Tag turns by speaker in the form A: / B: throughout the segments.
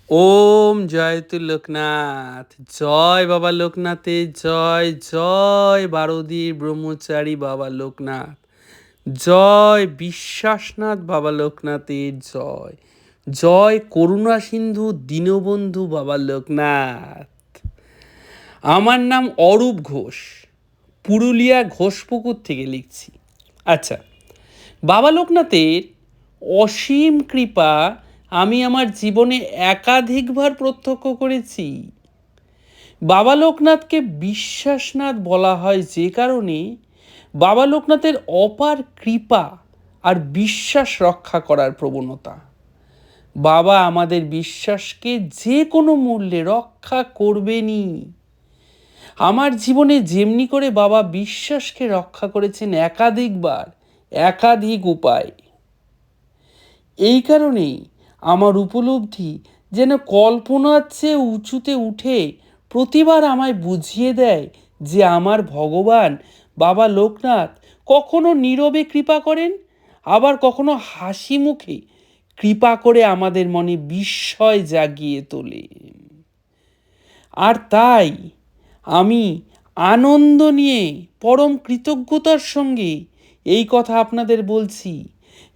A: ওম জয়তু লোকনাথ, জয় বাবা লোকনাথের জয়, জয় বারদীর ব্রহ্মচারী বাবা লোকনাথ, জয় বিশ্বাসনাথ বাবা লোকনাথের জয়, জয় করুণা সিন্ধু দীনবন্ধু বাবা লোকনাথ। আমার নাম অরূপ ঘোষ, পুরুলিয়া ঘোষপুকুর থেকে লিখছি। আচ্ছা, বাবা লোকনাথের অসীম কৃপা আমি আমার জীবনে একাধিকবার প্রত্যক্ষ করেছি। বাবা লোকনাথকে বিশ্বাসনাথ বলা হয় যে কারণে বাবা লোকনাথের অপার কৃপা আর বিশ্বাস রক্ষা করার প্রবণতা। বাবা আমাদের বিশ্বাসকে যে কোনো মূল্যে রক্ষা করবেনই। আমার জীবনে যেমনি করে বাবা বিশ্বাসকে রক্ষা করেছেন একাধিকবার, একাধিক উপায়। এই কারণেই আমার উপলব্ধি যেন কল্পনার চেয়ে উঁচুতে উঠে প্রতিবার আমায় বুঝিয়ে দেয় যে আমার ভগবান বাবা লোকনাথ কখনো নীরবে কৃপা করেন, আবার কখনো হাসি মুখে কৃপা করে আমাদের মনে বিস্ময় জাগিয়ে তোলেন। আর তাই আমি আনন্দ নিয়ে পরম কৃতজ্ঞতার সঙ্গে এই কথা আপনাদের বলছি,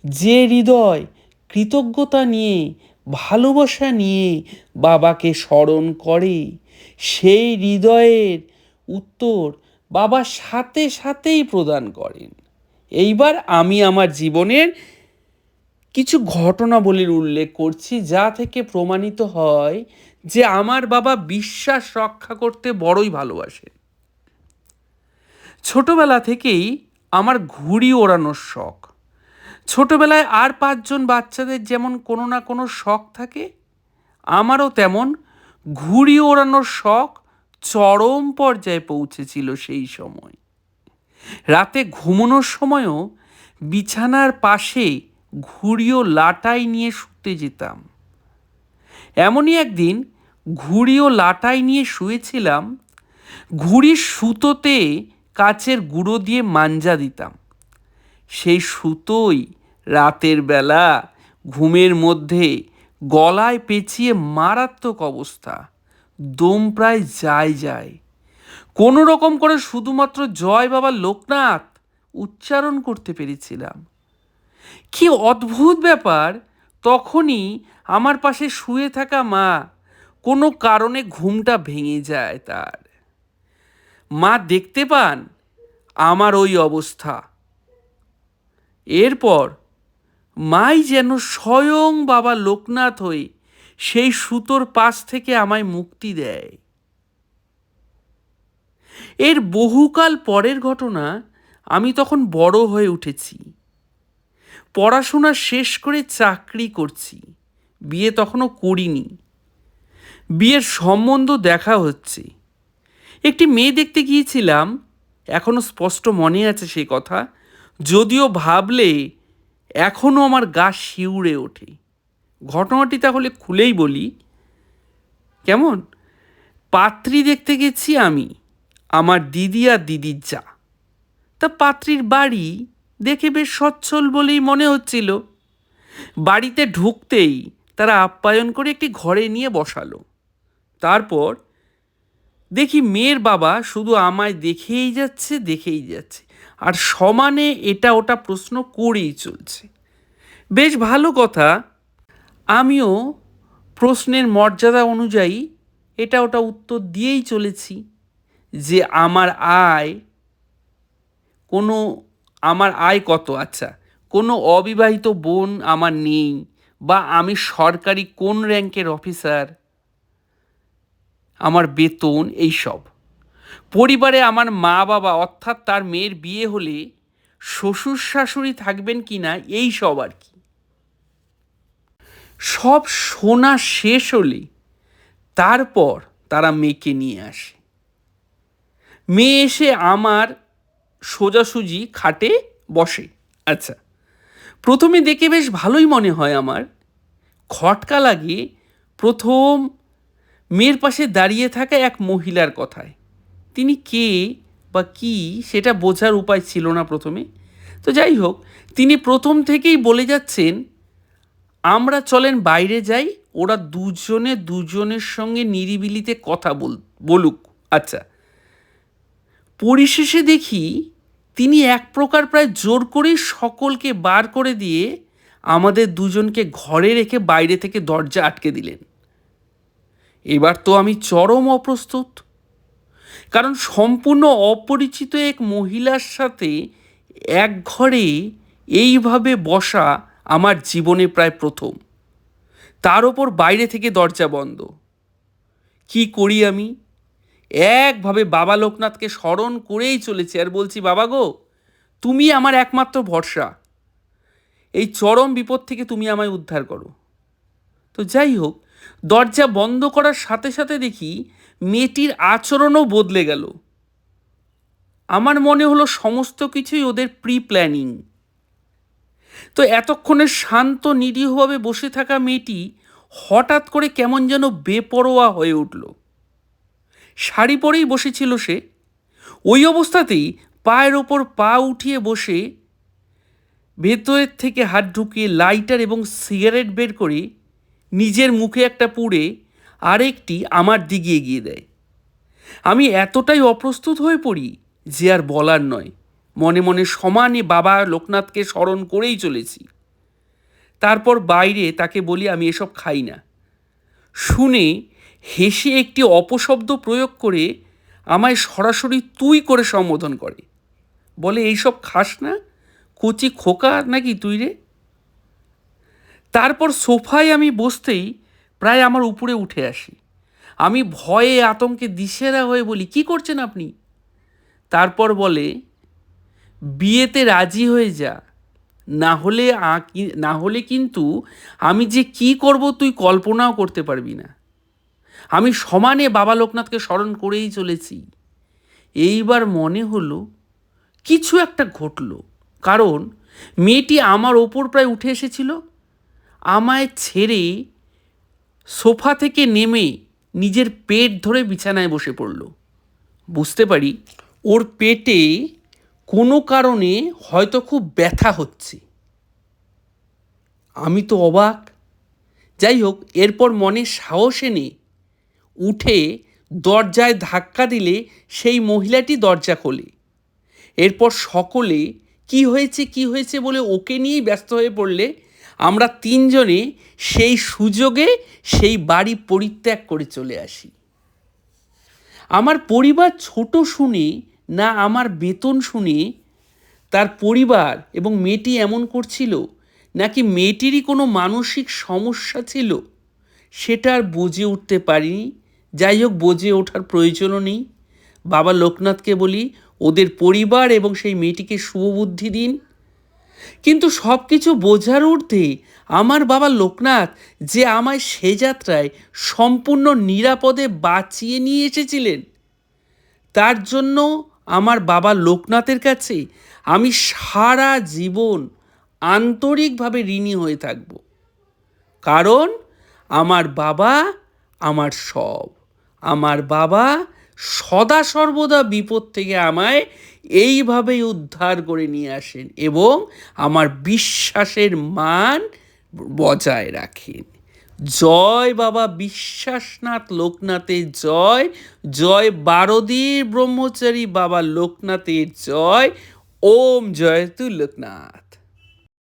A: যে হৃদয় কৃতজ্ঞতা নিয়ে ভালোবাসা নিয়ে বাবাকে স্মরণ করে সেই হৃদয়ের উত্তর বাবা সাথে সাথেই প্রদান করেন। এইবার আমি আমার জীবনের কিছু ঘটনাবলীর উল্লেখ করছি যা থেকে প্রমাণিত হয় যে আমার বাবা বিশ্বাস রক্ষা করতে বড়ই ভালোবাসেন। ছোটবেলা থেকেই আমার ঘুড়ি ওড়ানোর শখ। ছোটবেলায় আর 5জন বাচ্চাদের যেমন কোনো না কোনো শখ থাকে, আমারও তেমন ঘুড়ি ওড়ানোর শখ চরম পর্যায়ে পৌঁছেছিল সেই সময়। রাতে ঘুমানোর সময়ও বিছানার পাশে ঘুড়ি ও লাটাই নিয়ে শুতে যেতাম। এমনই একদিন ঘুড়ি ও লাটাই নিয়ে শুয়েছিলাম। ঘুড়ির সুতোতে কাচের গুঁড়ো দিয়ে মাঞ্জা দিতাম। সেই সুতোই রাতের বেলা ঘুমের মধ্যে গলায় পেঁচিয়ে মারাত্মক অবস্থা, দম প্রায় যায়। কোনো রকম করে শুধুমাত্র জয় বাবা লোকনাথ উচ্চারণ করতে পেরেছিলাম। কি অদ্ভুত ব্যাপার, তখনই আমার পাশে শুয়ে থাকা মা কোনো কারণে ঘুমটা ভেঙে যায় তার। মা দেখতে পান আমার ওই অবস্থা। এরপর মাই যেন স্বয়ং বাবা লোকনাথ হয়ে সেই সুতোর পাশ থেকে আমায় মুক্তি দেয়। এর বহুকাল পরের ঘটনা, আমি তখন বড় হয়ে উঠেছি, পড়াশোনা শেষ করে চাকরি করছি, বিয়ে তখনও করিনি। বিয়ের সম্বন্ধ দেখা হচ্ছে। একটি মেয়ে দেখতে গিয়েছিলাম, এখনও স্পষ্ট মনে আছে সেই কথা, যদিও ভাবলে এখনও আমার গা শিউরে ওঠে। ঘটনাটি তাহলে খুলেই বলি কেমন। পাত্রী দেখতে গেছি আমি, আমার দিদি আর দিদির যা। তা পাত্রীর বাড়ি দেখে বেশ সচ্ছল বলেই মনে হচ্ছিল। বাড়িতে ঢুকতেই তারা আপ্যায়ন করে একটি ঘরে নিয়ে বসালো। তারপর দেখি মেয়ের বাবা শুধু আমায় দেখেই যাচ্ছে আর সমানে এটা ওটা প্রশ্ন করেই চলছে। বেশ ভালো কথা, আমিও প্রশ্নের মর্যাদা অনুযায়ী এটা ওটা উত্তর দিয়েই চলেছি যে আমার আয় কত, আচ্ছা কোনো অবিবাহিত বোন আমার নেই, বা আমি সরকারি কোন র্যাঙ্কের অফিসার, আমার বেতন, এইসব। পরিবারে আমার মা বাবা অর্থাৎ তার মেয়ের বিয়ে হলে শ্বশুর শাশুড়ি থাকবেন কি না, এই সব আর কি। সব শোনা শেষ হলে তারপর তারা মেয়েকে নিয়ে আসে। মেয়ে এসে আমার সোজাসুজি খাটে বসে। আচ্ছা, প্রথমে দেখে বেশ ভালোই মনে হয় আমার। খটকা লাগে প্রথম মেয়ের পাশে দাঁড়িয়ে থাকা এক মহিলার কথায়। তিনি কে বা কি সেটা বোঝার উপায় ছিল না প্রথমে। তো যাই হোক, তিনি প্রথম থেকেই বলে যাচ্ছেন, আমরা চলেন বাইরে যাই, ওরা দুজনে দুজনের সঙ্গে নিরিবিলিতে কথা বলুক। আচ্ছা, পরিশেষে দেখি তিনি এক প্রকার প্রায় জোর করেই সকলকে বার করে দিয়ে আমাদের দুজনকে ঘরে রেখে বাইরে থেকে দরজা আটকে দিলেন। এবার তো আমি চরম অপ্রস্তুত, কারণ সম্পূর্ণ অপরিচিত এক মহিলার সাথে এক ঘরে এইভাবে বসা আমার জীবনে প্রায় প্রথম, তার ওপর বাইরে থেকে দরজা বন্ধ। কি করি আমি? একভাবে বাবা লোকনাথকে স্মরণ করেই চলেছি আর বলছি, বাবা গো, তুমি আমার একমাত্র ভরসা, এই চরম বিপদ থেকে তুমি আমায় উদ্ধার করো। তো যাই হোক, দরজা বন্ধ করার সাথে সাথে দেখি মেয়েটির আচরণও বদলে গেল। আমার মনে হলো সমস্ত কিছুই ওদের প্রি প্ল্যানিং। তো এতক্ষণে শান্ত নিরীহভাবে বসে থাকা মেয়েটি হঠাৎ করে কেমন যেন বেপরোয়া হয়ে উঠল। শাড়ি পরেই বসেছিল সে। ওই অবস্থাতেই পায়ের ওপর পা উঠিয়ে বসে ভেতরের থেকে হাত ঢুকিয়ে লাইটার এবং সিগারেট বের করে নিজের মুখে একটা পুড়ে আরেকটি আমার দিকে এগিয়ে দেয়। আমি এতটাই অপ্রস্তুত হয়ে পড়ি যে আর বলার নয়। মনে মনে সমানে বাবা লোকনাথকে স্মরণ করেই চলেছি। তারপর বাইরে তাকে বলি আমি এসব খাই না। শুনে হেসে একটি অপশব্দ প্রয়োগ করে আমায় সরাসরি তুই করে সম্বোধন করে, বলে এইসব খাস না, কচি খোকা নাকি তুই রে। তারপর সোফায় আমি বসতেই প্রায় আমার উপরে উঠে আসি। আমি ভয়ে আতঙ্কে দিশেহারা হয়ে বলি, কি করছেন আপনি? তারপর বলে, বিয়েতে রাজি হয়ে যা, না হলে কিন্তু আমি যে কি করব তুই কল্পনাও করতে পারবি না। আমি সমানে বাবা লোকনাথকে স্মরণ করেই চলেছি। এইবার মনে হলো কিছু একটা ঘটল, কারণ মেয়েটি আমার ওপর প্রায় উঠে এসেছিল। আমায় ছেড়ে সোফা থেকে নেমে নিজের পেট ধরে বিছানায় বসে পড়ল। বুঝতে পারি ওর পেটে কোনো কারণে হয়তো খুব ব্যথা হচ্ছে। আমি তো অবাক। যাই হোক, এরপর মনে সাহস এনে উঠে দরজায় ধাক্কা দিলে সেই মহিলাটি দরজা খোলে। এরপর সকলে কি হয়েছে বলে ওকে নিয়েই ব্যস্ত হয়ে পড়লে আমরা তিনজনে সেই সুযোগে সেই বাড়ি পরিত্যাগ করে চলে আসি। আমার পরিবার ছোট শুনে না আমার বেতন শুনে তার পরিবার এবং মেয়েটি এমন করছিল, নাকি মেয়েটিরই কোনো মানসিক সমস্যা ছিল, সেটা আর বুঝে উঠতে পারিনি। যাই হোক, বুঝে ওঠার প্রয়োজনও নেই। বাবা লোকনাথকে বলি ওদের পরিবার এবং সেই মেয়েটিকে শুভবুদ্ধি দিন। কিন্তু সব কিছু বোঝার ঊর্ধ্বে আমার বাবা লোকনাথ যে আমায় সে যাত্রায় সম্পূর্ণ নিরাপদে বাঁচিয়ে নিয়ে এসেছিলেন, তার জন্য আমার বাবা লোকনাথের কাছে আমি সারা জীবন আন্তরিকভাবে ঋণী হয়ে থাকব। কারণ আমার বাবা আমার সব। আমার বাবা সদা সর্বদা বিপদ থেকে আমায় এইভাবেই উদ্ধার করে নিয়ে আসেন এবং আমার বিশ্বাসের মান বজায় রাখেন। জয় বাবা বিশ্বাসনাথ লোকনাথের জয়, জয় বারদীর ব্রহ্মচারী বাবা লোকনাথের জয়। ওম জয়তু লোকনাথ।